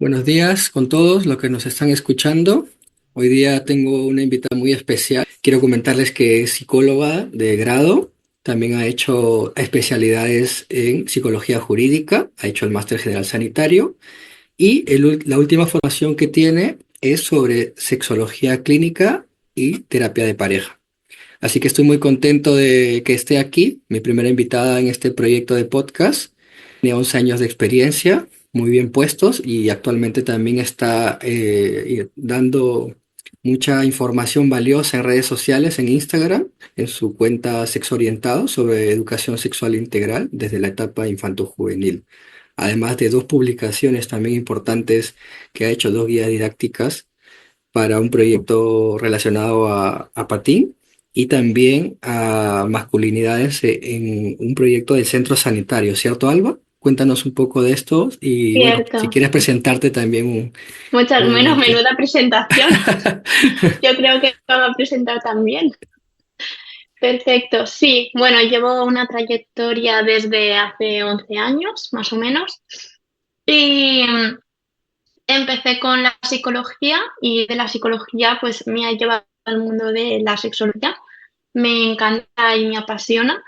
Buenos días con todos los que nos están escuchando. Hoy día tengo una invitada muy especial. Quiero comentarles que es psicóloga de grado. También ha hecho especialidades en psicología jurídica, ha hecho el máster general sanitario y la última formación que tiene es sobre sexología clínica y terapia de pareja. Así que estoy muy contento de que esté aquí, mi primera invitada en este proyecto de podcast. Tiene 11 años de experiencia, muy bien puestos, y actualmente también está dando mucha información valiosa en redes sociales, en Instagram, en su cuenta Sexo Orientado sobre educación sexual integral desde la etapa infanto-juvenil. Además de dos publicaciones también importantes que ha hecho, dos guías didácticas para un proyecto relacionado a patín y también a masculinidades en un proyecto del centro sanitario, ¿cierto, Alba? Cuéntanos un poco de esto y bueno, si Cierto. quieres presentarte también Muchas menos brevemente. menuda presentación. Yo creo que me va a presentar también. Perfecto. Sí, bueno, llevo una trayectoria desde hace 11 años, más o menos, y empecé con la psicología y de la psicología pues me ha llevado al mundo de la sexología. Me encanta y me apasiona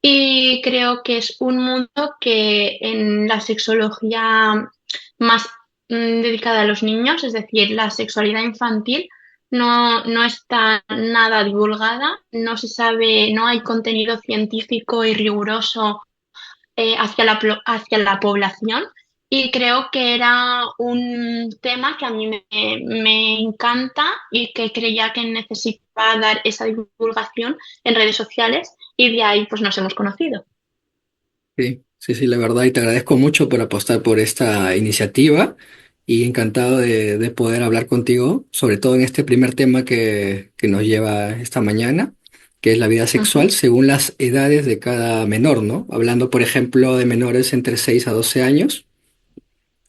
y creo que es un mundo que en la sexología más dedicada a los niños, es decir, la sexualidad infantil, no está nada divulgada, no se sabe, no hay contenido científico y riguroso hacia la población. Y creo que era un tema que a mí me encanta y que creía que necesitaba dar esa divulgación en redes sociales y de ahí pues nos hemos conocido. Sí, sí, sí, la verdad, y te agradezco mucho por apostar por esta iniciativa y encantado de poder hablar contigo, sobre todo en este primer tema que nos lleva esta mañana, que es la vida sexual Ujú, según las edades de cada menor, ¿no? Hablando, por ejemplo, de menores entre 6 a 12 años.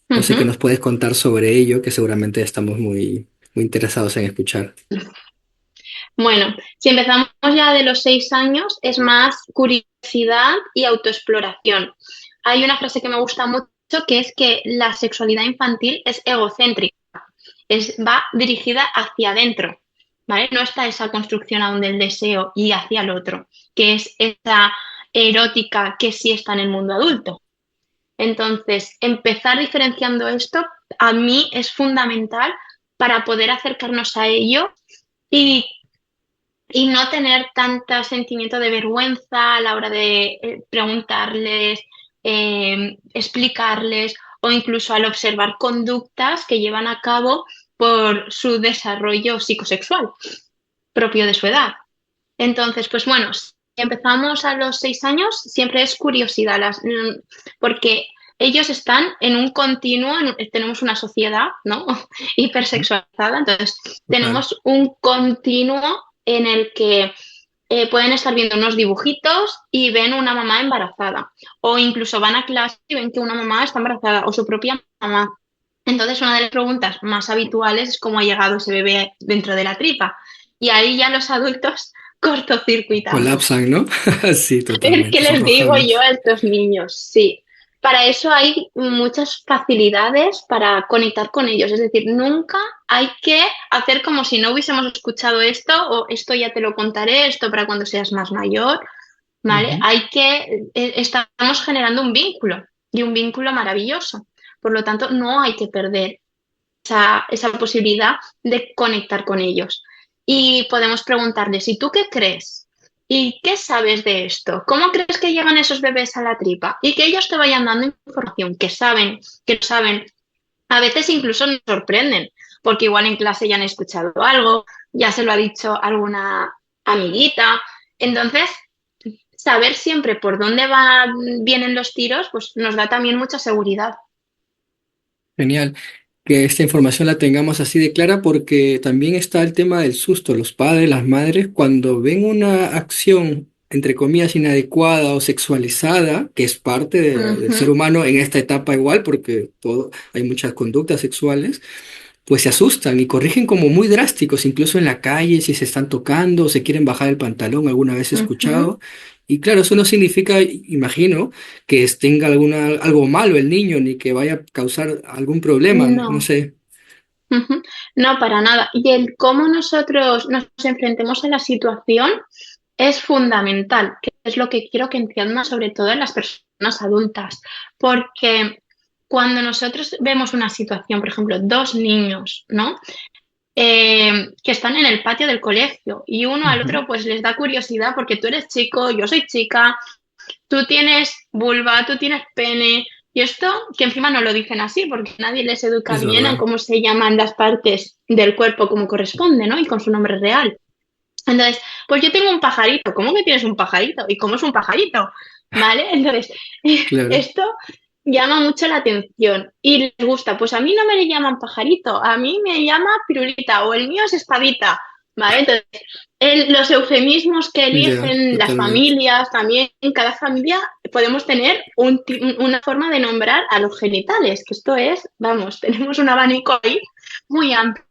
No sé qué ujú. nos puedes contar sobre ello, que seguramente estamos muy interesados en escuchar. Bueno, si empezamos ya de los 6 años, es más curiosidad y autoexploración. Hay una frase que me gusta mucho que es que la sexualidad infantil es egocéntrica. Va dirigida hacia adentro, ¿vale? No está esa construcción aún del deseo y hacia el otro, que es esa erótica que sí está en el mundo adulto. Entonces, empezar diferenciando esto a mí es fundamental para poder acercarnos a ello y, y no tener tanto sentimiento de vergüenza a la hora de preguntarles, explicarles o incluso al observar conductas que llevan a cabo por su desarrollo psicosexual propio de su edad. Entonces, pues bueno, si empezamos a los 6 años, siempre es curiosidad, porque ellos están en un continuo, tenemos una sociedad, ¿no? Ujú. Hipersexualizada, entonces Total. tenemos un continuo en el que pueden estar viendo unos dibujitos y ven una mamá embarazada, o incluso van a clase y ven que una mamá está embarazada, o su propia mamá. Entonces, una de las preguntas más habituales es cómo ha llegado ese bebé dentro de la tripa. Y ahí ya los adultos cortocircuitamos. Colapsan, ¿no? Sí, ¿Qué totalmente, son les digo yo arrojados. a estos niños? Sí. Para eso hay muchas facilidades para conectar con ellos. Es decir, nunca hay que hacer como si no hubiésemos escuchado esto o esto ya te lo contaré, esto para cuando seas más mayor, ¿vale? Ujú. Estamos generando un vínculo y un vínculo maravilloso. Por lo tanto, no hay que perder esa posibilidad de conectar con ellos. Y podemos preguntarles, ¿y tú qué crees? ¿Y qué sabes de esto? ¿Cómo crees que llegan esos bebés a la tripa? Y que ellos te vayan dando información que no saben. A veces incluso nos sorprenden, porque igual en clase ya han escuchado algo, ya se lo ha dicho alguna amiguita. Entonces, saber siempre por dónde vienen los tiros, pues nos da también mucha seguridad. Genial que esta información la tengamos así de clara porque también está el tema del susto. Los padres, las madres, cuando ven una acción, entre comillas, inadecuada o sexualizada, que es parte del ser Ujú, humano en esta etapa igual, porque hay muchas conductas sexuales, pues se asustan y corrigen como muy drásticos, incluso en la calle, si se están tocando o se quieren bajar el pantalón, alguna vez he Ujú. escuchado. Y claro, eso no significa, imagino, que tenga algo malo el niño, ni que vaya a causar algún problema, no No. sé. Ujú. No, para nada. Y el cómo nosotros nos enfrentemos a la situación es fundamental, que es lo que quiero que entiendan sobre todo en las personas adultas, porque cuando nosotros vemos una situación, por ejemplo, dos niños, ¿no? Que están en el patio del colegio y uno al Ujú. otro pues les da curiosidad porque tú eres chico, yo soy chica, tú tienes vulva, tú tienes pene, y esto que encima no lo dicen así porque nadie les educa Es bien en verdad. cómo se llaman las partes del cuerpo como corresponde, ¿no? Y con su nombre real. Entonces, pues yo tengo un pajarito. ¿Cómo que tienes un pajarito? ¿Y cómo es un pajarito? ¿Vale? Entonces, Claro, esto llama mucho la atención y les gusta. Pues a mí no me le llaman pajarito, a mí me llama pirulita o el mío es espadita. ¿Vale? Entonces, los eufemismos que ya, eligen las totalmente. familias, también en cada familia podemos tener una forma de nombrar a los genitales, que esto es, vamos, tenemos un abanico ahí muy amplio.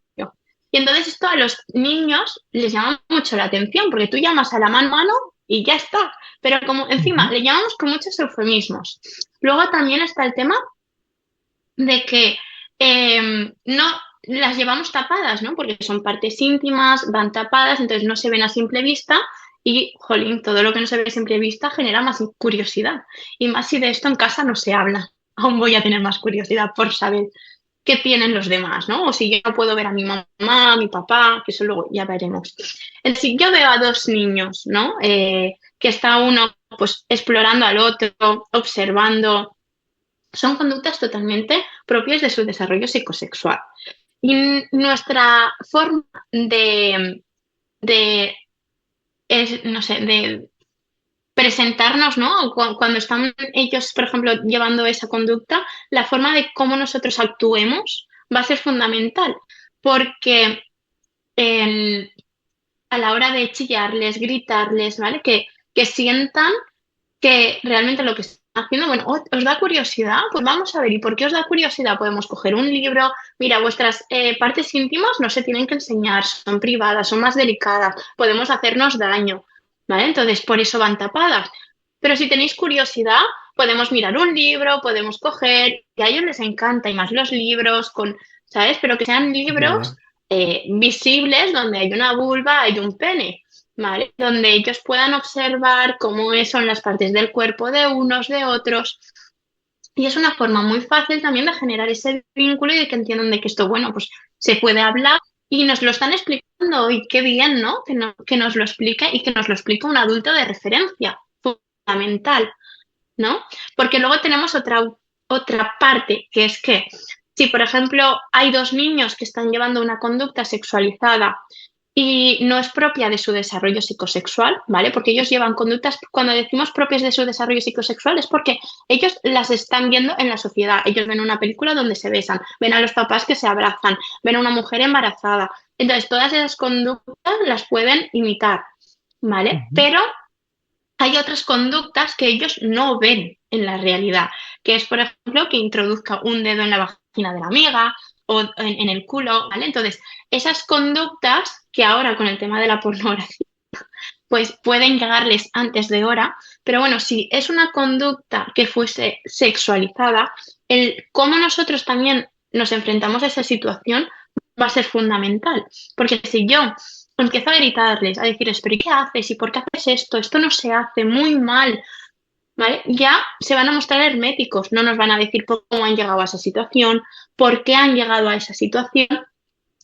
Y entonces esto a los niños les llama mucho la atención, porque tú llamas a la mano y ya está. Pero como encima Ujú. le llamamos con muchos eufemismos. Luego también está el tema de que no las llevamos tapadas, ¿no? Porque son partes íntimas, van tapadas, entonces no se ven a simple vista y, jolín, todo lo que no se ve a simple vista genera más curiosidad. Y más si de esto en casa no se habla. Aún voy a tener más curiosidad por saber qué tienen los demás, ¿no? O si yo no puedo ver a mi mamá, a mi papá, que eso luego ya veremos. Es si yo veo a dos niños, ¿no? Que está uno pues explorando al otro, observando, son conductas totalmente propias de su desarrollo psicosexual. Y nuestra forma de no sé, de presentarnos, ¿no? Cuando están ellos, por ejemplo, llevando esa conducta, la forma de cómo nosotros actuemos va a ser fundamental, porque el- a la hora de chillarles, gritarles, ¿vale? Que sientan que realmente lo que están haciendo, bueno, ¿os da curiosidad? Pues vamos a ver, ¿y por qué os da curiosidad? Podemos coger un libro, mira, vuestras partes íntimas no se tienen que enseñar, son privadas, son más delicadas, podemos hacernos daño, ¿vale? Entonces, por eso van tapadas. Pero si tenéis curiosidad, podemos mirar un libro, podemos coger, que a ellos les encanta, y más los libros con, ¿sabes? Pero que sean Es libros verdad. visibles donde hay una vulva, hay un pene. ¿Vale? Donde ellos puedan observar cómo son las partes del cuerpo de unos, de otros. Y es una forma muy fácil también de generar ese vínculo y de que entiendan de que esto, bueno, pues se puede hablar y nos lo están explicando y qué bien, ¿no? Que nos lo explique y que nos lo explique un adulto de referencia, fundamental, ¿no? Porque luego tenemos otra parte, que es que si, por ejemplo, hay dos niños que están llevando una conducta sexualizada y no es propia de su desarrollo psicosexual, ¿vale? Porque ellos llevan conductas, cuando decimos propias de su desarrollo psicosexual, es porque ellos las están viendo en la sociedad. Ellos ven una película donde se besan, ven a los papás que se abrazan, ven a una mujer embarazada. Entonces, todas esas conductas las pueden imitar, ¿vale? Ujú. Pero hay otras conductas que ellos no ven en la realidad, que es, por ejemplo, que introduzca un dedo en la vagina de la amiga o en el culo, ¿vale? Entonces, esas conductas que ahora con el tema de la pornografía, pues pueden llegarles antes de hora, pero bueno, si es una conducta que fuese sexualizada, el cómo nosotros también nos enfrentamos a esa situación va a ser fundamental, porque si yo empiezo a gritarles, a decirles, pero ¿y qué haces? ¿Y por qué haces esto? Esto no se hace muy mal, ¿vale? Ya se van a mostrar herméticos, no nos van a decir cómo han llegado a esa situación, por qué han llegado a esa situación.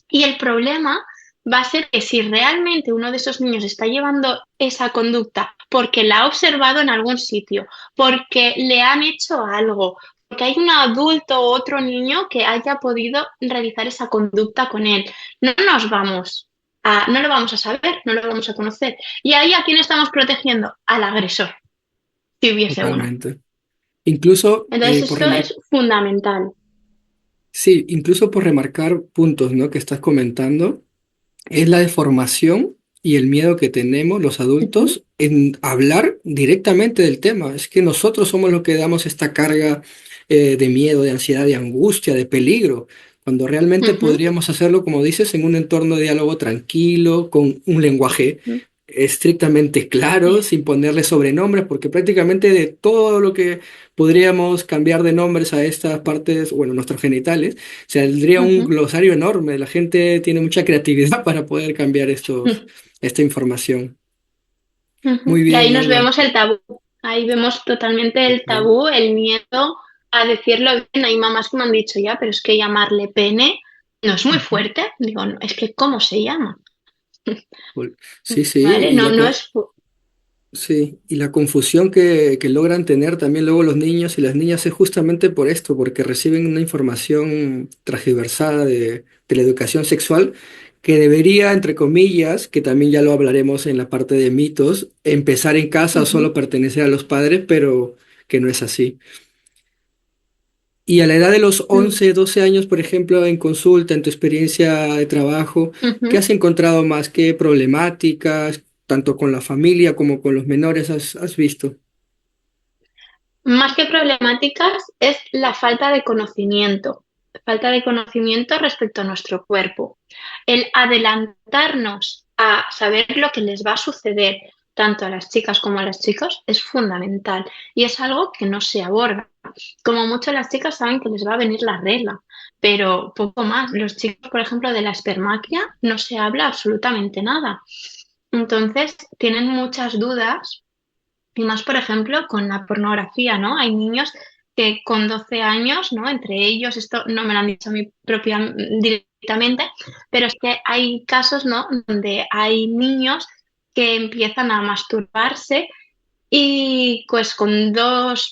Y el problema va a ser que si realmente uno de esos niños está llevando esa conducta porque la ha observado en algún sitio, porque le han hecho algo, porque hay un adulto o otro niño que haya podido realizar esa conducta con él, no lo vamos a saber, no lo vamos a conocer. Y ahí a quién estamos protegiendo, al agresor, si hubiese uno. Totalmente. Incluso Entonces por esto es fundamental. sí, incluso por remarcar puntos, ¿no? Que estás comentando, es la deformación y el miedo que tenemos los Ujú. adultos en hablar directamente del tema. Es que nosotros somos los que damos esta carga de miedo, de ansiedad, de angustia, de peligro. cuando realmente ujú, podríamos hacerlo, como dices, en un entorno de diálogo tranquilo, con un lenguaje ujú. estrictamente claro, Sí, sin ponerle sobrenombres, porque prácticamente de todo lo que podríamos cambiar de nombres a estas partes, bueno, nuestros genitales, saldría un ujú, glosario enorme. La gente tiene mucha creatividad para poder cambiar esta información. ujú. Muy Y ahí bien, nos Alba. vemos el tabú. Ahí vemos totalmente el Bien. tabú, el miedo a decirlo bien. Hay mamás que me han dicho ya, pero es que llamarle pene no es muy Ujú. fuerte. Digo, "No, es que ¿cómo se llama? Sí, sí, ¿Vale? No, no es... sí, y la confusión que logran tener también luego los niños y las niñas es justamente por esto, porque reciben una información transgiversada de la educación sexual que debería, entre comillas, que también ya lo hablaremos en la parte de mitos, empezar en casa o Ujú, solo pertenecer a los padres, pero que no es así. Y a la edad de los mm, 11 12 años, por ejemplo, en consulta, en tu experiencia de trabajo, ¿qué ujú. has encontrado más? ¿Qué problemáticas, tanto con la familia como con los menores, has visto? Más que problemáticas es la falta de conocimiento respecto a nuestro cuerpo. El adelantarnos a saber lo que les va a suceder tanto a las chicas como a los chicos es fundamental y es algo que no se aborda. Como mucho las chicas saben que les va a venir la regla, pero poco más. Los chicos, por ejemplo, de la espermaquia no se habla absolutamente nada. Entonces, tienen muchas dudas y más, por ejemplo, con la pornografía, ¿no? Hay niños que con 12 años, ¿no? Entre ellos, esto no me lo han dicho a mí propia directamente, pero es que hay casos, ¿no? Donde hay niños que empiezan a masturbarse y pues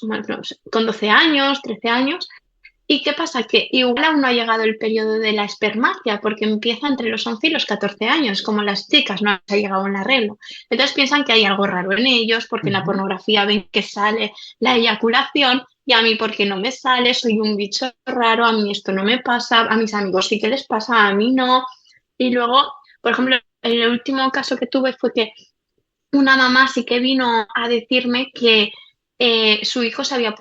bueno, con 12 años, 13 años, ¿y qué pasa? Que igual aún no ha llegado el periodo de la espermacia, porque empieza entre los 11 y los 14 años, como las chicas, no ha llegado en la regla. Entonces piensan que hay algo raro en ellos, porque en la Ujú. pornografía ven que sale la eyaculación, y a mí porque no me sale, soy un bicho raro, a mí esto no me pasa, a mis amigos sí que les pasa, a mí no. Y luego, por ejemplo, el último caso que tuve fue que una mamá sí que vino a decirme que su hijo se había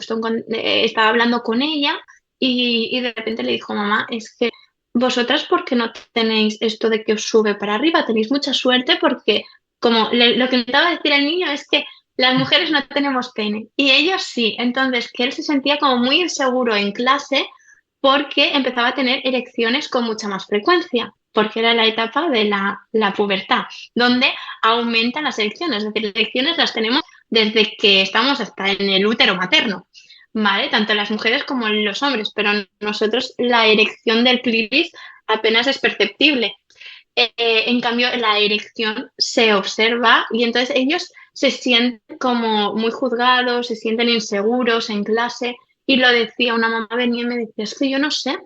estaba hablando con ella y de repente le dijo, mamá, es que vosotras, ¿por qué no tenéis esto de que os sube para arriba? Tenéis mucha suerte porque lo que intentaba decir el niño es que las mujeres no tenemos pene y ellos sí. Entonces, que él se sentía como muy inseguro en clase porque empezaba a tener erecciones con mucha más frecuencia, porque era la etapa de la pubertad, donde aumentan las elecciones. Es decir, elecciones las tenemos desde que estamos hasta en el útero materno, ¿vale? Tanto las mujeres como los hombres, pero nosotros la erección del clítoris apenas es perceptible. En cambio, la erección se observa y entonces ellos se sienten como muy juzgados, se sienten inseguros en clase. Y lo decía, una mamá venía y me decía, es que yo no sé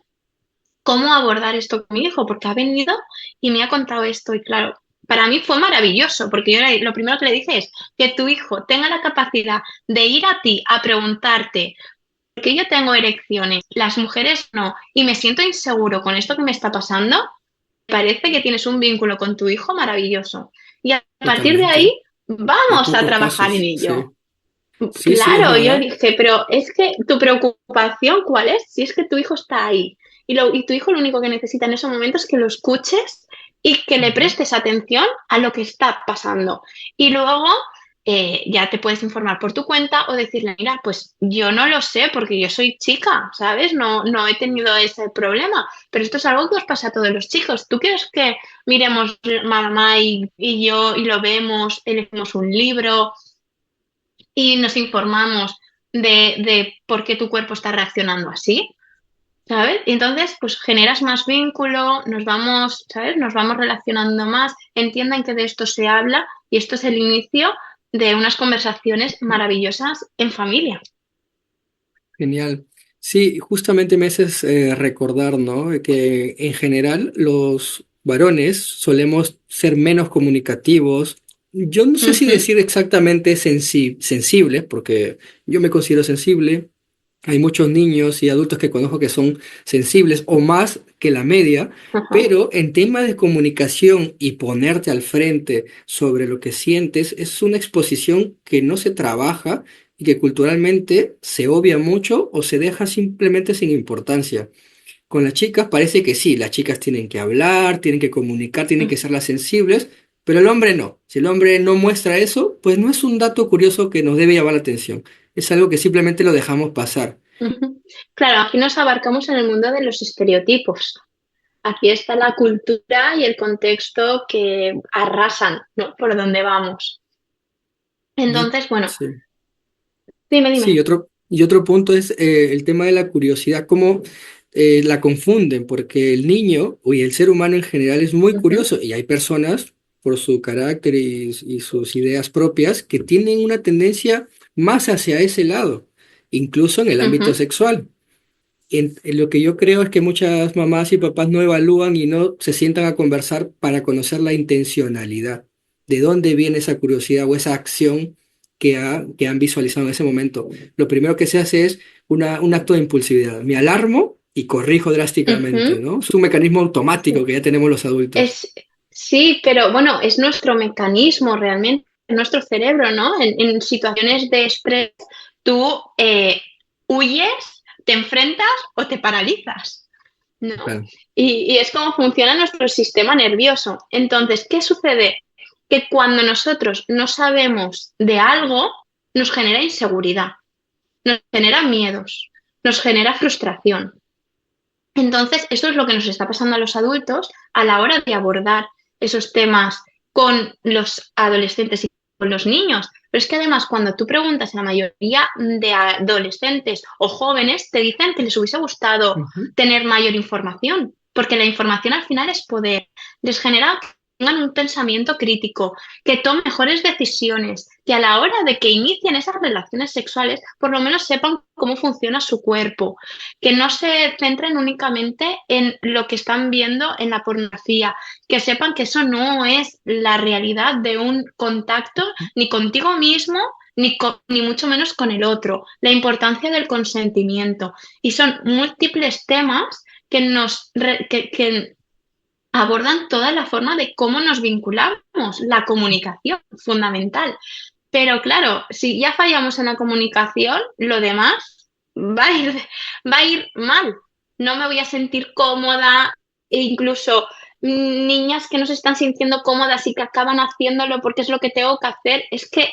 cómo abordar esto con mi hijo, porque ha venido y me ha contado esto. Y claro, para mí fue maravilloso, porque yo lo primero que le dije es que tu hijo tenga la capacidad de ir a ti a preguntarte, ¿por qué yo tengo erecciones? Las mujeres no, y me siento inseguro con esto que me está pasando. Parece que tienes un vínculo con tu hijo maravilloso. Y a partir de ahí, Totalmente. Hay vamos a pocos trabajar en casos, ello. sí. Sí, sí, es Claro, yo verdad. dije, pero es que tu preocupación, ¿cuál es? Si es que tu hijo está ahí y tu hijo lo único que necesita en ese momento es que lo escuches y que le Ujú. prestes atención a lo que está pasando. Y luego ya te puedes informar por tu cuenta o decirle, mira, pues yo no lo sé porque yo soy chica, ¿sabes? No, no he tenido ese problema, pero esto es algo que os pasa a todos los chicos. ¿Tú quieres que miremos mamá y yo y lo vemos, elegimos un libro? Y nos informamos de por qué tu cuerpo está reaccionando así, ¿sabes? Y entonces, pues generas más vínculo, nos vamos, ¿sabes? Nos vamos relacionando más, entiendan que de esto se habla y esto es el inicio de unas conversaciones maravillosas en familia. Genial. Sí, justamente me haces recordar, ¿no? Que en general los varones solemos ser menos comunicativos. Yo no sé si Ujú, decir exactamente sensibles, porque yo me considero sensible. Hay muchos niños y adultos que conozco que son sensibles o más que la media, ajá. pero en temas de comunicación y ponerte al frente sobre lo que sientes es una exposición que no se trabaja y que culturalmente se obvia mucho o se deja simplemente sin importancia. Con las chicas parece que sí, las chicas tienen que hablar, tienen que comunicar, tienen que ser las sensibles, pero el hombre no. Si el hombre no muestra eso, pues no es un dato curioso que nos debe llamar la atención. Es algo que simplemente lo dejamos pasar. Ujú. Claro, aquí nos abarcamos en el mundo de los estereotipos. Aquí está la cultura y el contexto que arrasan, ¿no? Por donde vamos. Entonces, bueno, Sí. dime, Sí, dime. y otro punto es el tema de la curiosidad, cómo la confunden, porque el niño y el ser humano en general es muy Ujú, curioso y hay personas por su carácter y sus ideas propias que tienen una tendencia más hacia ese lado, incluso en el ámbito ujú, sexual. En lo que yo creo es que muchas mamás y papás no evalúan y no se sientan a conversar para conocer la intencionalidad, de dónde viene esa curiosidad o esa acción que han visualizado en ese momento. Lo primero que se hace es un acto de impulsividad. Me alarmo y corrijo drásticamente, ujú. ¿no? Es un mecanismo automático Sí. que ya tenemos los adultos. Es, sí, pero bueno, es nuestro mecanismo realmente, nuestro cerebro, ¿no? En situaciones de estrés, tú huyes, te enfrentas o te paralizas, ¿no? Claro. Y es como funciona nuestro sistema nervioso. Entonces, ¿qué sucede? Que cuando nosotros no sabemos de algo, nos genera inseguridad, nos genera miedos, nos genera frustración. Entonces, esto es lo que nos está pasando a los adultos a la hora de abordar esos temas con los adolescentes y con los niños. Pero es que además, cuando tú preguntas a la mayoría de adolescentes o jóvenes, te dicen que les hubiese gustado Ujú. tener mayor información, porque la información al final es poder. Les genera que tengan un pensamiento crítico, que tomen mejores decisiones, que a la hora de que inicien esas relaciones sexuales, por lo menos sepan cómo funciona su cuerpo, que no se centren únicamente en lo que están viendo en la pornografía, que sepan que eso no es la realidad de un contacto ni contigo mismo, ni mucho menos con el otro, la importancia del consentimiento. Y son múltiples temas que que abordan toda la forma de cómo nos vinculamos, la comunicación, fundamental. Pero claro, si ya fallamos en la comunicación, lo demás va a ir, va a ir mal. No me voy a sentir cómoda, e incluso niñas que no se están sintiendo cómodas y que acaban haciéndolo porque es lo que tengo que hacer. Es que,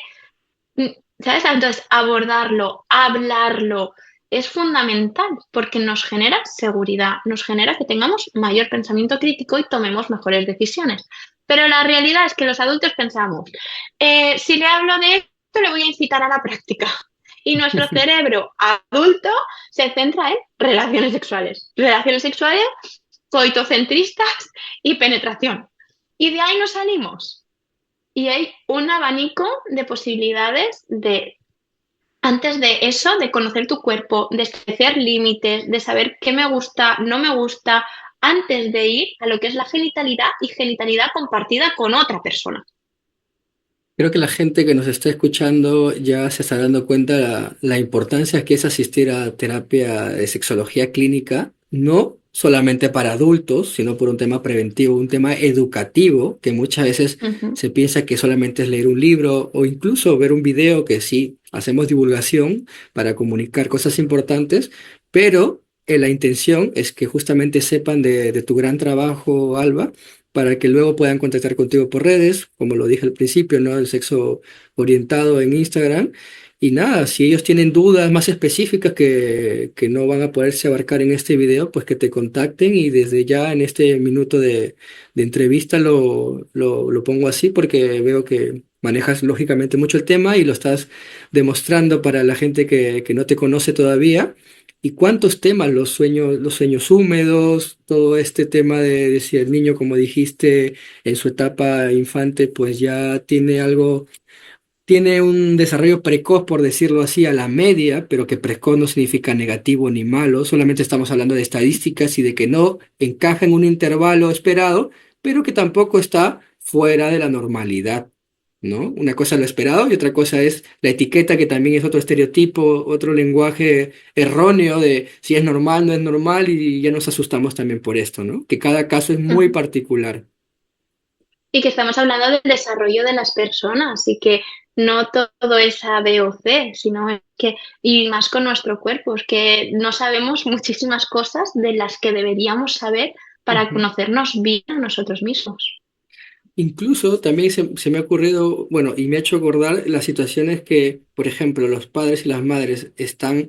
mm, ¿sabes? Entonces, abordarlo, hablarlo, es fundamental porque nos genera seguridad, nos genera que tengamos mayor pensamiento crítico y tomemos mejores decisiones. Pero la realidad es que los adultos pensamos, si le hablo de esto, le voy a incitar a la práctica. Y nuestro cerebro adulto se centra en relaciones sexuales coitocentristas y penetración. Y de ahí nos salimos. Y hay un abanico de posibilidades de, antes de eso, de conocer tu cuerpo, de establecer límites, de saber qué me gusta, no me gusta, antes de ir a lo que es la genitalidad y genitalidad compartida con otra persona. Creo que la gente que nos está escuchando ya se está dando cuenta la importancia que es asistir a terapia de sexología clínica, no solamente para adultos, sino por un tema preventivo, un tema educativo, que muchas veces Ujú, se piensa que solamente es leer un libro o incluso ver un video, que sí, hacemos divulgación para comunicar cosas importantes, pero la intención es que justamente sepan de tu gran trabajo, Alba, para que luego puedan contactar contigo por redes, como lo dije al principio, ¿no? El sexo orientado en Instagram. Y nada, si ellos tienen dudas más específicas que no van a poderse abarcar en este video, pues que te contacten y desde ya en este minuto de entrevista lo pongo así porque veo que manejas lógicamente mucho el tema y lo estás demostrando para la gente que no te conoce todavía. ¿Y cuántos temas? Los sueños húmedos, todo este tema de si el niño, como dijiste, en su etapa infante, pues ya tiene algo, tiene un desarrollo precoz, por decirlo así, a la media, pero que precoz no significa negativo ni malo, solamente estamos hablando de estadísticas y de que no encaja en un intervalo esperado, pero que tampoco está fuera de la normalidad. ¿No? Una cosa es lo esperado y otra cosa es la etiqueta, que también es otro estereotipo, otro lenguaje erróneo de si es normal, no es normal, y ya nos asustamos también por esto, ¿no? Que cada caso es muy ujú. particular. Y que estamos hablando del desarrollo de las personas y que no todo es A, B o C, sino que, y más con nuestro cuerpo, es que no sabemos muchísimas cosas de las que deberíamos saber para Ujú. conocernos bien a nosotros mismos. Incluso también se me ha ocurrido, bueno, y me ha hecho acordar las situaciones que, por ejemplo, los padres y las madres están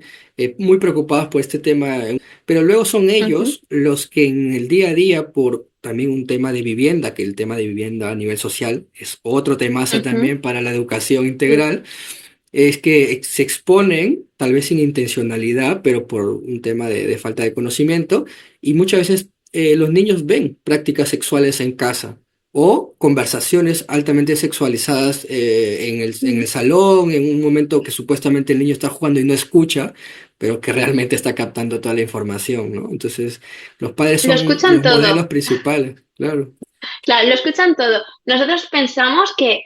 muy preocupados por este tema, pero luego son Ujú, ellos los que en el día a día, por también un tema de vivienda, que el tema de vivienda a nivel social es otro temazo ujú, también para la educación sí. integral, es que se exponen, tal vez sin intencionalidad, pero por un tema de falta de conocimiento, y muchas veces los niños ven prácticas sexuales en casa o conversaciones altamente sexualizadas en Mm. el salón, en un momento que supuestamente el niño está jugando y no escucha, pero que realmente está captando toda la información, ¿no? Entonces, los padres Lo son escuchan los modelos todo. principales, claro. Claro, lo escuchan todo. Nosotros pensamos que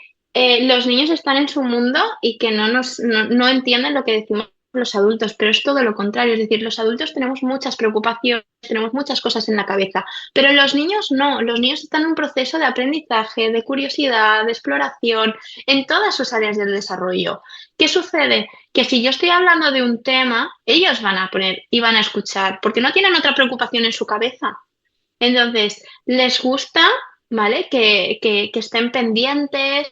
los niños están en su mundo y que no entienden lo que decimos los adultos, pero es todo lo contrario. Es decir, los adultos tenemos muchas preocupaciones, tenemos muchas cosas en la cabeza, pero los niños no. Los niños están en un proceso de aprendizaje, de curiosidad, de exploración, en todas sus áreas del desarrollo. ¿Qué sucede? Que si yo estoy hablando de un tema, ellos van a poner y van a escuchar, porque no tienen otra preocupación en su cabeza. Entonces, les gusta, ¿vale? Que estén pendientes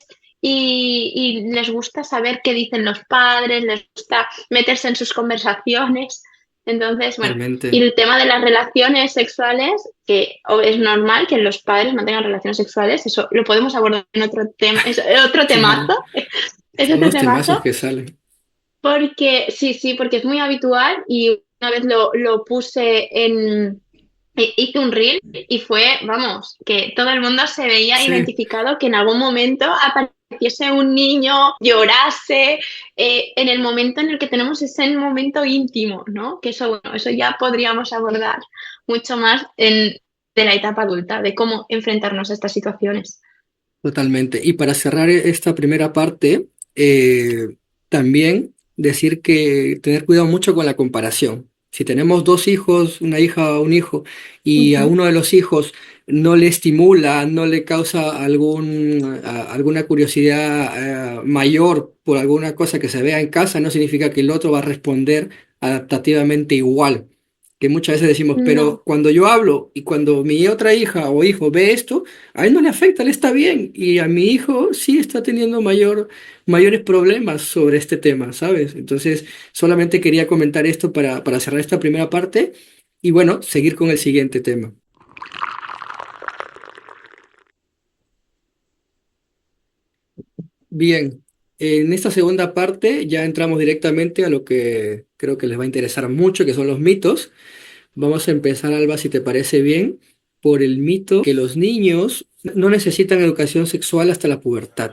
y les gusta saber qué dicen los padres, les gusta meterse en sus conversaciones. Entonces, bueno, y Totalmente. el tema de las relaciones sexuales, que es normal que los padres mantengan relaciones sexuales, eso lo podemos abordar en otro tema, es otro temazo, Sí, es son otro los temazos temazo, que salen. porque sí, porque es muy habitual y una vez lo puse en hice un reel y fue, vamos, que todo el mundo se veía Sí. identificado que en algún momento apareciese un niño, llorase, en el momento en el que tenemos ese momento íntimo, ¿no? Que eso, bueno, eso ya podríamos abordar mucho más de la etapa adulta, de cómo enfrentarnos a estas situaciones. Totalmente. Y para cerrar esta primera parte, también decir que tener cuidado mucho con la comparación. Si tenemos dos hijos, una hija o un hijo, y a Ujú. uno de los hijos no le estimula, no le causa alguna curiosidad, mayor por alguna cosa que se vea en casa, no significa que el otro va a responder adaptativamente igual. Que muchas veces decimos, No. pero cuando yo hablo y cuando mi otra hija o hijo ve esto, a él no le afecta, él está bien. Y a mi hijo sí está teniendo mayores problemas sobre este tema, ¿sabes? Entonces, solamente quería comentar esto para cerrar esta primera parte y bueno, seguir con el siguiente tema. Bien, en esta segunda parte ya entramos directamente a lo que creo que les va a interesar mucho, que son los mitos. Vamos a empezar, Alba, si te parece bien, por el mito que los niños no necesitan educación sexual hasta la pubertad.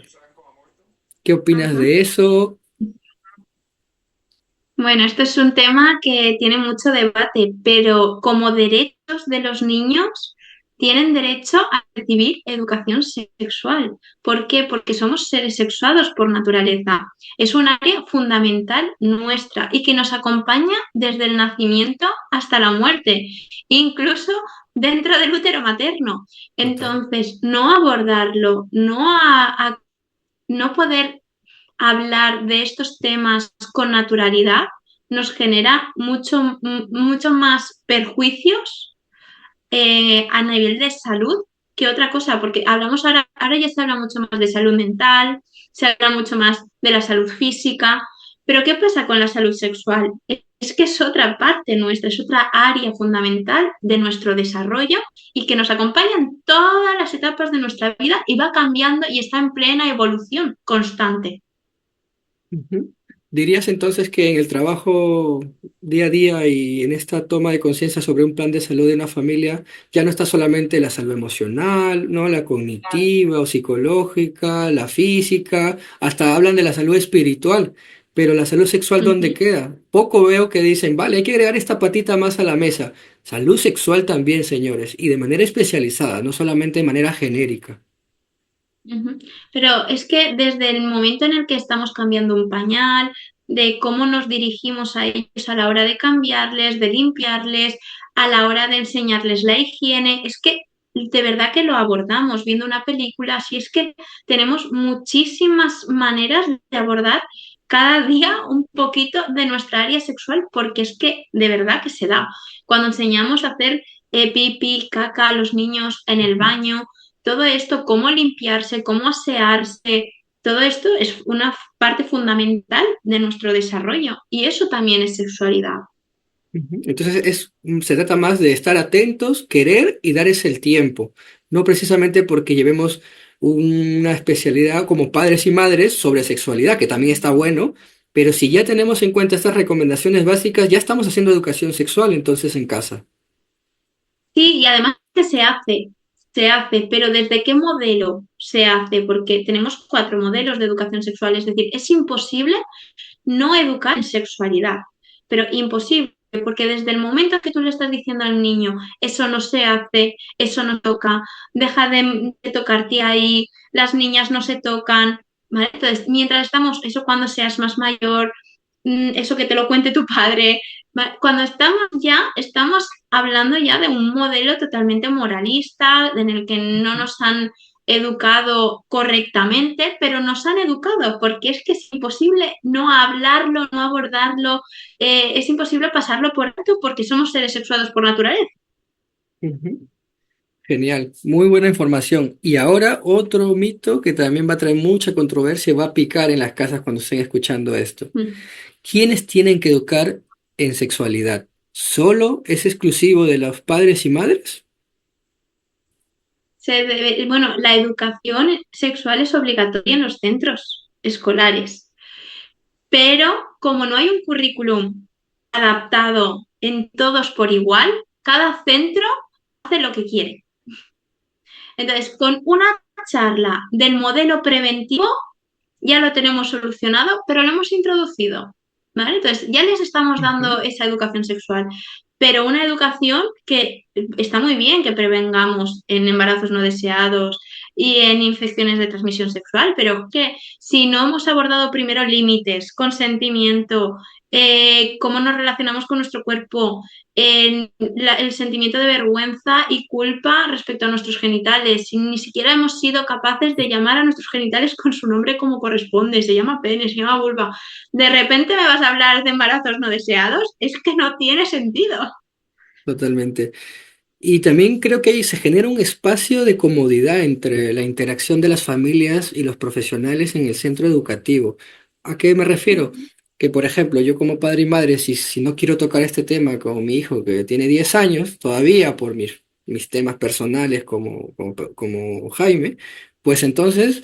¿Qué opinas Ajá. de eso? Bueno, esto es un tema que tiene mucho debate, pero como derechos de los niños, tienen derecho a recibir educación sexual. ¿Por qué? Porque somos seres sexuados por naturaleza. Es un área fundamental nuestra y que nos acompaña desde el nacimiento hasta la muerte, incluso dentro del útero materno. Total. Entonces, no abordarlo, no poder hablar de estos temas con naturalidad nos genera mucho más perjuicios a nivel de salud que otra cosa, porque hablamos ahora ya se habla mucho más de salud mental, se habla mucho más de la salud física, pero ¿qué pasa con la salud sexual? Es que es otra parte nuestra, es otra área fundamental de nuestro desarrollo y que nos acompaña en todas las etapas de nuestra vida y va cambiando y está en plena evolución constante. Ujú. ¿Dirías entonces que en el trabajo día a día y en esta toma de conciencia sobre un plan de salud de una familia ya no está solamente la salud emocional, ¿no? La cognitiva o psicológica, la física, hasta hablan de la salud espiritual, pero la salud sexual, ¿dónde Ujú. queda? Poco veo que dicen, vale, hay que agregar esta patita más a la mesa. Salud sexual también, señores, y de manera especializada, no solamente de manera genérica. Ujú. Pero es que desde el momento en el que estamos cambiando un pañal, de cómo nos dirigimos a ellos a la hora de cambiarles, de limpiarles, a la hora de enseñarles la higiene, es que de verdad que lo abordamos viendo una película. Así es que tenemos muchísimas maneras de abordar cada día un poquito de nuestra área sexual, porque es que de verdad que se da. Cuando enseñamos a hacer pipí, caca a los niños en el baño, todo esto, cómo limpiarse, cómo asearse, todo esto es una parte fundamental de nuestro desarrollo y eso también es sexualidad. Ujú. Entonces se trata más de estar atentos, querer y dar ese el tiempo, no precisamente porque llevemos una especialidad como padres y madres sobre sexualidad, que también está bueno, pero si ya tenemos en cuenta estas recomendaciones básicas, ya estamos haciendo educación sexual entonces en casa. Sí, y además que se hace, pero ¿desde qué modelo se hace? Porque tenemos 4 modelos de educación sexual, es decir, es imposible no educar en sexualidad, pero imposible, porque desde el momento que tú le estás diciendo al niño, eso no se hace, eso no toca, deja de tocarte ahí, las niñas no se tocan, ¿vale? Entonces, mientras estamos, eso cuando seas más mayor, eso que te lo cuente tu padre, ¿vale? Cuando estamos hablando ya de un modelo totalmente moralista, en el que no nos han educado correctamente, pero nos han educado, porque es que es imposible no hablarlo, no abordarlo, es imposible pasarlo por alto porque somos seres sexuados por naturaleza. Ujú. Genial, muy buena información. Y ahora otro mito que también va a traer mucha controversia y va a picar en las casas cuando estén escuchando esto. Mm. ¿Quiénes tienen que educar en sexualidad? ¿Solo es exclusivo de los padres y madres? Bueno, la educación sexual es obligatoria en los centros escolares, pero como no hay un currículum adaptado en todos por igual, cada centro hace lo que quiere. Entonces, con una charla del modelo preventivo ya lo tenemos solucionado, pero lo hemos introducido, ¿vale? Entonces, ya les estamos Ujú. dando esa educación sexual, pero una educación que está muy bien que prevengamos en embarazos no deseados y en infecciones de transmisión sexual, pero que si no hemos abordado primero límites, consentimiento, cómo nos relacionamos con nuestro cuerpo, el sentimiento de vergüenza y culpa respecto a nuestros genitales. Si ni siquiera hemos sido capaces de llamar a nuestros genitales con su nombre como corresponde, se llama pene, se llama vulva. De repente me vas a hablar de embarazos no deseados, es que no tiene sentido. Totalmente. Y también creo que ahí se genera un espacio de comodidad entre la interacción de las familias y los profesionales en el centro educativo. ¿A qué me refiero? Que, por ejemplo, yo como padre y madre, si no quiero tocar este tema con mi hijo que tiene 10 años, todavía por mis temas personales como Jaime, pues entonces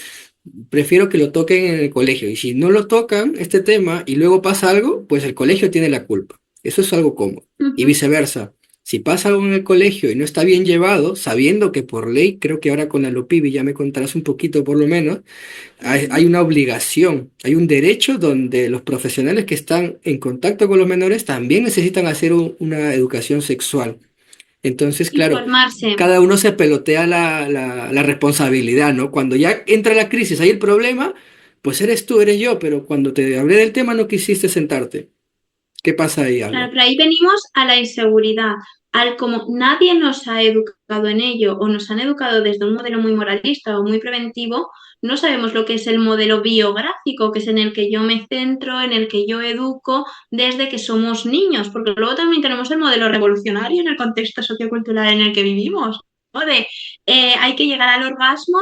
prefiero que lo toquen en el colegio. Y si no lo tocan, este tema, y luego pasa algo, pues el colegio tiene la culpa. Eso es algo cómodo. Y Ujú. viceversa. Si pasa algo en el colegio y no está bien llevado, sabiendo que por ley, creo que ahora con la LOPIBI ya me contarás un poquito por lo menos, hay una obligación, hay un derecho donde los profesionales que están en contacto con los menores también necesitan hacer una educación sexual. Entonces, claro, Informarse. cada uno se pelotea la responsabilidad, ¿no? Cuando ya entra la crisis, hay el problema, pues eres tú, eres yo, pero cuando te hablé del tema no quisiste sentarte. ¿Qué pasa ahí, Claro, Alba? pero ahí venimos a la inseguridad, al como nadie nos ha educado en ello o nos han educado desde un modelo muy moralista o muy preventivo, no sabemos lo que es el modelo biográfico, que es en el que yo me centro, en el que yo educo desde que somos niños, porque luego también tenemos el modelo revolucionario en el contexto sociocultural en el que vivimos, ¿no? De hay que llegar al orgasmo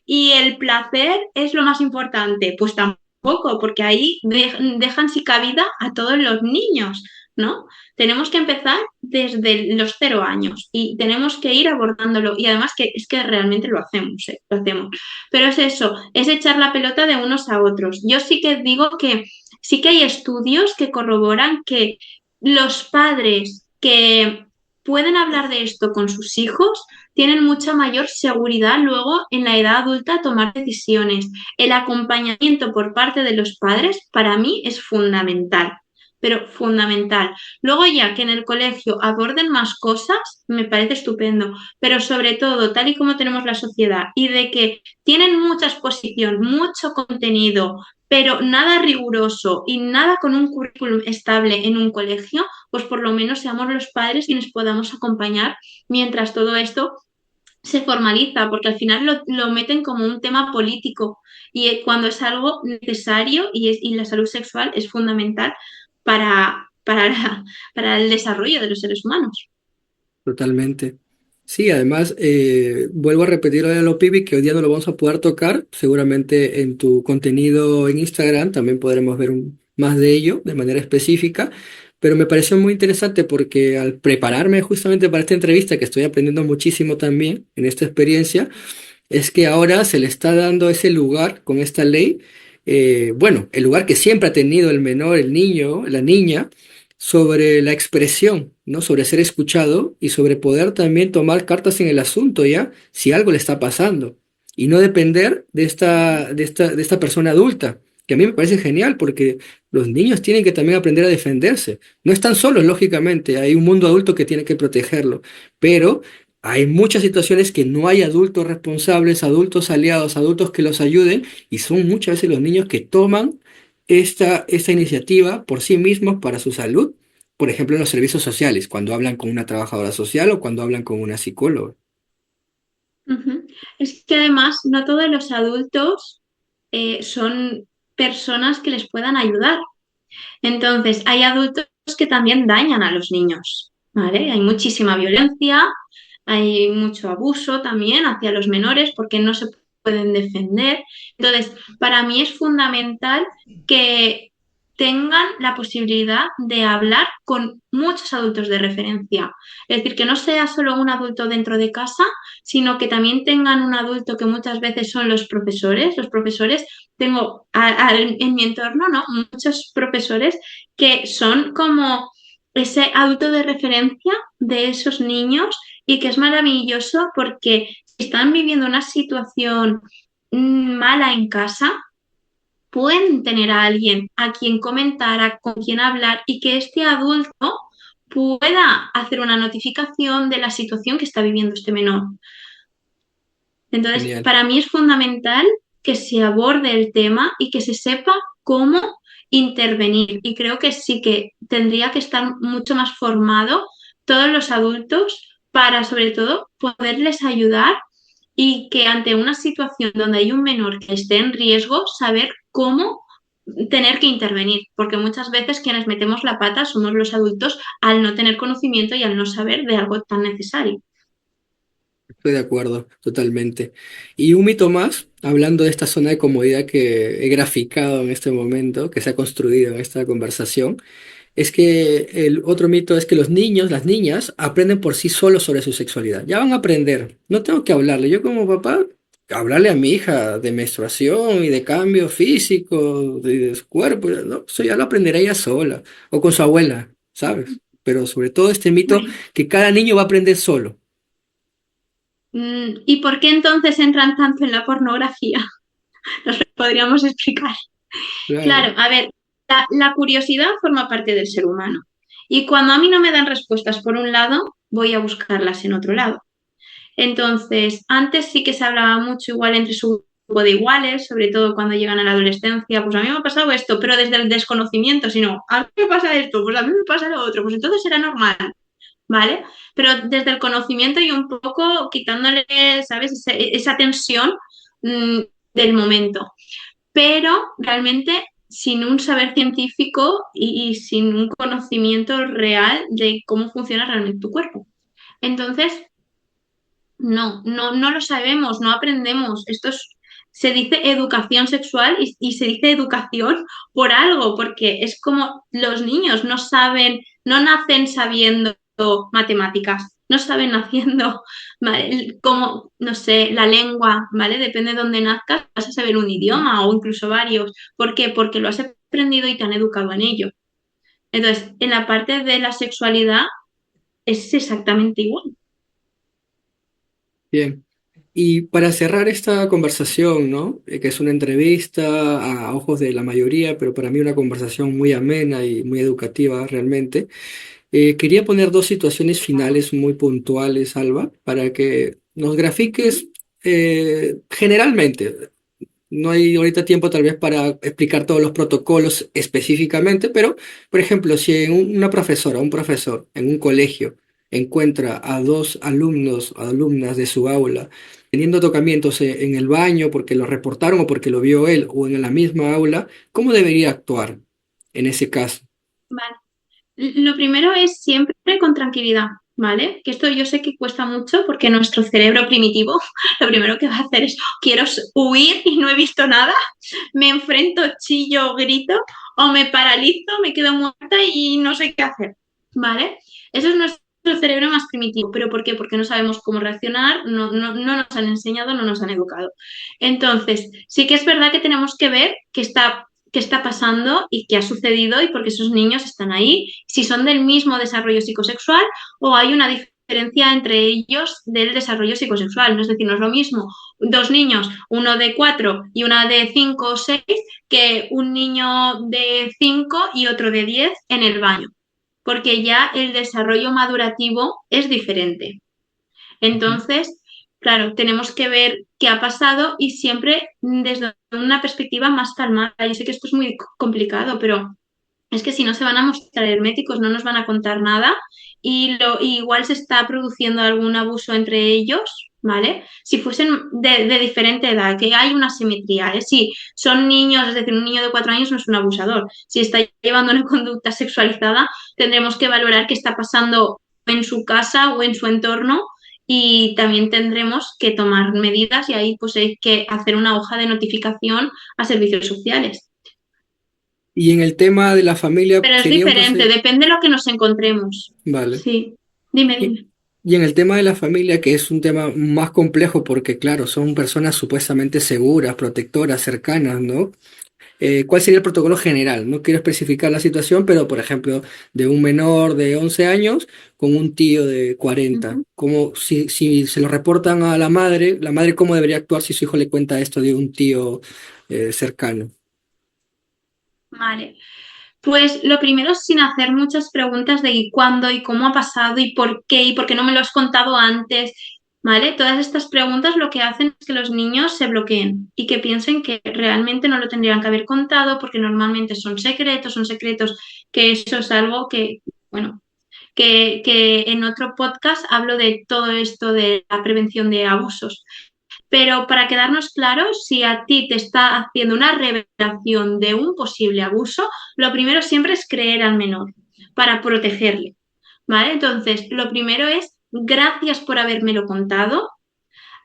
y el placer es lo más importante. Pues tampoco, porque ahí dejan sin cabida a todos los niños. ¿No? Tenemos que empezar desde los 0 años y tenemos que ir abordándolo y además que es que realmente lo hacemos, ¿eh? Lo hacemos. Pero es eso, es echar la pelota de unos a otros. Yo sí que digo que sí que hay estudios que corroboran que los padres que pueden hablar de esto con sus hijos tienen mucha mayor seguridad luego en la edad adulta a tomar decisiones. El acompañamiento por parte de los padres para mí es fundamental, pero fundamental. Luego ya que en el colegio aborden más cosas, me parece estupendo, pero sobre todo, tal y como tenemos la sociedad y de que tienen mucha exposición, mucho contenido, pero nada riguroso y nada con un currículum estable en un colegio, pues por lo menos seamos los padres quienes podamos acompañar mientras todo esto se formaliza, porque al final lo meten como un tema político y cuando es algo necesario y la salud sexual es fundamental para el desarrollo de los seres humanos. Totalmente. Sí, además, vuelvo a repetir lo de los pibis que hoy día no lo vamos a poder tocar. Seguramente en tu contenido en Instagram también podremos ver más de ello de manera específica. Pero me pareció muy interesante porque al prepararme justamente para esta entrevista, que estoy aprendiendo muchísimo también en esta experiencia, es que ahora se le está dando ese lugar con esta ley, bueno, el lugar que siempre ha tenido el menor, el niño, la niña, sobre la expresión, ¿no? Sobre ser escuchado y sobre poder también tomar cartas en el asunto, ¿ya? Si algo le está pasando. Y no depender de esta persona adulta, que a mí me parece genial porque los niños tienen que también aprender a defenderse. No están solos, lógicamente, hay un mundo adulto que tiene que protegerlo, pero hay muchas situaciones que no hay adultos responsables, adultos aliados, adultos que los ayuden, y son muchas veces los niños que toman esta iniciativa por sí mismos para su salud. Por ejemplo, en los servicios sociales, cuando hablan con una trabajadora social o cuando hablan con una psicóloga. Ujú. Es que además no todos los adultos son personas que les puedan ayudar. Entonces, hay adultos que también dañan a los niños, ¿vale? Hay muchísima violencia, hay mucho abuso también hacia los menores porque no se pueden defender. Entonces, para mí es fundamental que tengan la posibilidad de hablar con muchos adultos de referencia. Es decir, que no sea solo un adulto dentro de casa, sino que también tengan un adulto que muchas veces son los profesores. Los profesores, tengo en mi entorno, ¿no? Muchos profesores que son como ese adulto de referencia de esos niños y que es maravilloso porque si están viviendo una situación mala en casa, pueden tener a alguien a quien comentar, a con quien hablar y que este adulto pueda hacer una notificación de la situación que está viviendo este menor. Entonces, Genial. para mí es fundamental que se aborde el tema y que se sepa cómo intervenir. Y creo que sí que tendría que estar mucho más formado todos los adultos para, sobre todo, poderles ayudar y que ante una situación donde hay un menor que esté en riesgo, saber cómo tener que intervenir, porque muchas veces quienes metemos la pata somos los adultos al no tener conocimiento y al no saber de algo tan necesario. Estoy de acuerdo, totalmente. Y un mito más, hablando de esta zona de comodidad que he graficado en este momento, que se ha construido en esta conversación, es que el otro mito es que los niños, las niñas, aprenden por sí solos sobre su sexualidad. Ya van a aprender. No tengo que hablarle. Yo como papá, hablarle a mi hija de menstruación y de cambio físico, de su cuerpo, ¿no? Eso ya lo aprenderá ella sola o con su abuela, ¿sabes? Pero sobre todo este mito Bueno, que cada niño va a aprender solo. ¿y por qué entonces entran tanto en la pornografía? Nos lo podríamos explicar. Claro, Claro, a ver, la curiosidad forma parte del ser humano. Y cuando a mí no me dan respuestas por un lado, voy a buscarlas en otro lado. Entonces, antes sí que se hablaba mucho igual entre su grupo de iguales, sobre todo cuando llegan a la adolescencia, pues a mí me ha pasado esto, pero desde el desconocimiento, sino, a mí me pasa esto, pues a mí me pasa lo otro, pues entonces era normal, ¿vale? Pero desde el conocimiento y un poco quitándole, ¿sabes? Esa tensión mm, del momento, pero realmente sin un saber científico y sin un conocimiento real de cómo funciona realmente tu cuerpo. Entonces, no lo sabemos, no aprendemos. Se dice educación sexual y se dice educación por algo, porque es como los niños no saben, no nacen sabiendo matemáticas, no saben naciendo, ¿vale? Como, no sé, la lengua, ¿vale? Depende de dónde nazcas, vas a saber un idioma o incluso varios. ¿Por qué? Porque lo has aprendido y te han educado en ello. Entonces, en la parte de la sexualidad es exactamente igual. bien. Y para cerrar esta conversación, ¿no? Que es una entrevista a ojos de la mayoría, pero para mí una conversación muy amena y muy educativa realmente. Quería poner dos situaciones finales muy puntuales, Alba, para que nos grafiques generalmente. No hay ahorita tiempo tal vez para explicar todos los protocolos específicamente, pero, por ejemplo, si una profesora, un profesor en un colegio encuentra a dos alumnos o alumnas de su aula teniendo tocamientos en el baño porque lo reportaron o porque lo vio él o en la misma aula, ¿cómo debería actuar en ese caso? Vale. Lo primero es siempre con tranquilidad, ¿vale? Que esto yo sé que cuesta mucho porque nuestro cerebro primitivo lo primero que va a hacer es quiero huir y no he visto nada, me enfrento, chillo, grito o me paralizo, me quedo muerta y no sé qué hacer, ¿vale? Eso es nuestro cerebro más primitivo. ¿Pero por qué? Porque no sabemos cómo reaccionar, no nos han enseñado, no nos han educado. Entonces, sí que es verdad que tenemos que ver qué está pasando y qué ha sucedido y por qué esos niños están ahí, si son del mismo desarrollo psicosexual o hay una diferencia entre ellos del desarrollo psicosexual. Es decir, no es lo mismo dos niños, uno de 4 y una de 5 o 6, que un niño de 5 y otro de 10 en el baño, porque ya el desarrollo madurativo es diferente. Entonces, claro, tenemos que ver qué ha pasado y siempre desde una perspectiva más calmada. Yo sé que esto es muy complicado, pero es que si no se van a mostrar herméticos, no nos van a contar nada y igual se está produciendo algún abuso entre ellos, ¿vale? Si fuesen de diferente edad, que hay una simetría, ¿eh? Si son niños, es decir, un niño de 4 años no es un abusador. Si está llevando una conducta sexualizada, tendremos que valorar qué está pasando en su casa o en su entorno y también tendremos que tomar medidas y ahí pues hay que hacer una hoja de notificación a servicios sociales. Y en el tema de la familia Pero es sería un diferente, procedimiento, depende de lo que nos encontremos. vale. Sí, dime, Y, dime. y en el tema de la familia, que es un tema más complejo porque, claro, son personas supuestamente seguras, protectoras, cercanas, ¿no? ¿Cuál sería el protocolo general? No quiero especificar la situación, pero por ejemplo, de un menor de 11 años con un tío de 40. Ujú. ¿Cómo, si se lo reportan a la madre cómo debería actuar si su hijo le cuenta esto de un tío cercano? Vale. Pues lo primero, sin hacer muchas preguntas de cuándo y cómo ha pasado y por qué no me lo has contado antes, ¿vale? Todas estas preguntas lo que hacen es que los niños se bloqueen y que piensen que realmente no lo tendrían que haber contado porque normalmente son secretos, que eso es algo que, bueno, que en otro podcast hablo de todo esto de la prevención de abusos. Pero para quedarnos claros, si a ti te está haciendo una revelación de un posible abuso, lo primero siempre es creer al menor para protegerle, ¿vale? Entonces, lo primero es, gracias por habérmelo contado.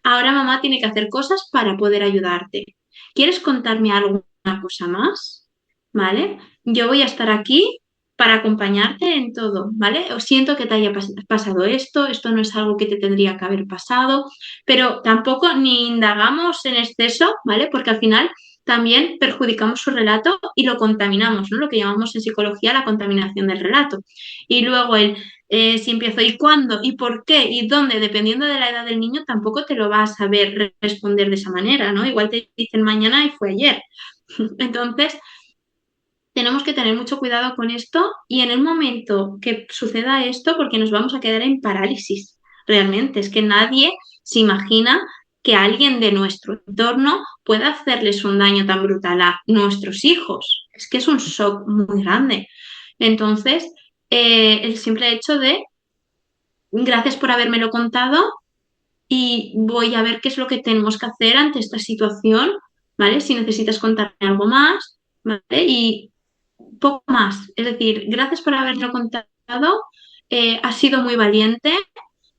Ahora mamá tiene que hacer cosas para poder ayudarte. ¿Quieres contarme alguna cosa más? ¿Vale? Yo voy a estar aquí para acompañarte en todo, ¿vale? O siento que te haya pasado esto no es algo que te tendría que haber pasado, pero tampoco ni indagamos en exceso, ¿vale? Porque al final también perjudicamos su relato y lo contaminamos, ¿no? Lo que llamamos en psicología la contaminación del relato. Y luego si empiezo y cuándo y por qué y dónde, dependiendo de la edad del niño, tampoco te lo vas a saber responder de esa manera, ¿no? Igual te dicen mañana y fue ayer. Entonces, tenemos que tener mucho cuidado con esto y en el momento que suceda esto, porque nos vamos a quedar en parálisis, realmente, es que nadie se imagina que alguien de nuestro entorno pueda hacerles un daño tan brutal a nuestros hijos. Es que es un shock muy grande. Entonces, el simple hecho de gracias por habérmelo contado y voy a ver qué es lo que tenemos que hacer ante esta situación, ¿vale? Si necesitas contarme algo más, ¿vale? Y poco más. Es decir, gracias por haberlo contado, has sido muy valiente.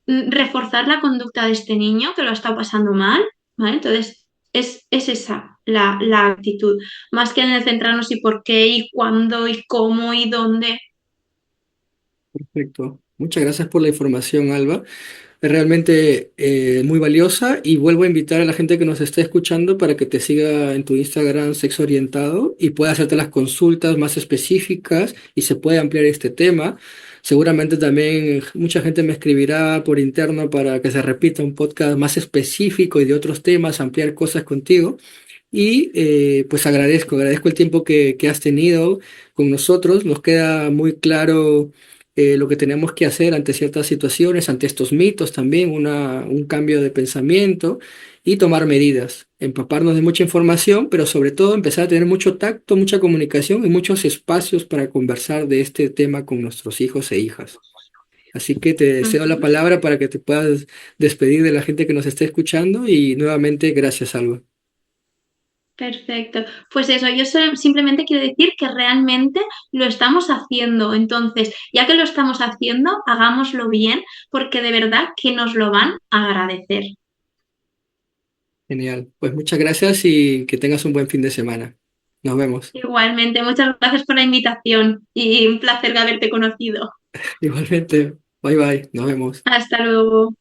Reforzar la conducta de este niño que lo ha estado pasando mal, ¿vale? Entonces, es esa la actitud, más que en el centrarnos y por qué y cuándo y cómo y dónde. Perfecto. Muchas gracias por la información, Alba. Es realmente muy valiosa y vuelvo a invitar a la gente que nos esté escuchando para que te siga en tu Instagram Sexo Orientado y pueda hacerte las consultas más específicas y se puede ampliar este tema. Seguramente también mucha gente me escribirá por interno para que se repita un podcast más específico y de otros temas, ampliar cosas contigo. Y pues agradezco el tiempo que has tenido con nosotros. Nos queda muy claro lo que tenemos que hacer ante ciertas situaciones, ante estos mitos también, un cambio de pensamiento y tomar medidas, empaparnos de mucha información, pero sobre todo empezar a tener mucho tacto, mucha comunicación y muchos espacios para conversar de este tema con nuestros hijos e hijas. Así que te cedo la Ujú. palabra para que te puedas despedir de la gente que nos esté escuchando y nuevamente gracias, Alba. Perfecto. Pues eso, yo simplemente quiero decir que realmente lo estamos haciendo. Entonces, ya que lo estamos haciendo, hagámoslo bien, porque de verdad que nos lo van a agradecer. Genial. Pues muchas gracias y que tengas un buen fin de semana. Nos vemos. Igualmente, muchas gracias por la invitación y un placer haberte conocido. Igualmente. Bye bye. Nos vemos. Hasta luego.